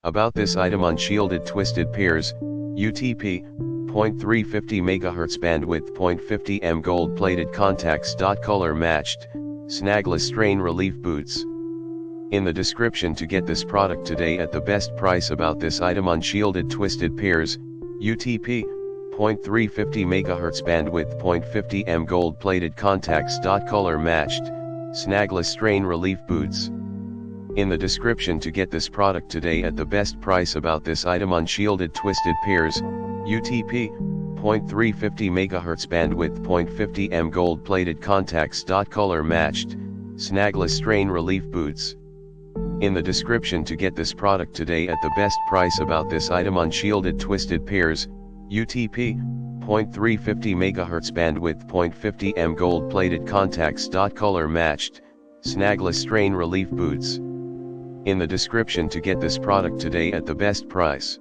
About this item: unshielded twisted piers, UTP, 0.350 MHz bandwidth, 0.50 m gold plated contacts. Color matched, snagless strain relief boots. In the description to get this product today at the best price. About this item: unshielded twisted piers, UTP, 0.350 MHz bandwidth, 0.50 m gold plated contacts. Color matched, snagless strain relief boots. In the description to get this product today at the best price. About this item: unshielded twisted piers, UTP, 0.350 MHz bandwidth, 0.50 m gold plated contacts. Color matched, snagless strain relief boots. In the description to get this product today at the best price. About this item: unshielded twisted piers, UTP, 0.350 MHz bandwidth, 0.50 m gold plated contacts. Color matched, snagless strain relief boots. In the description to get this product today at the best price.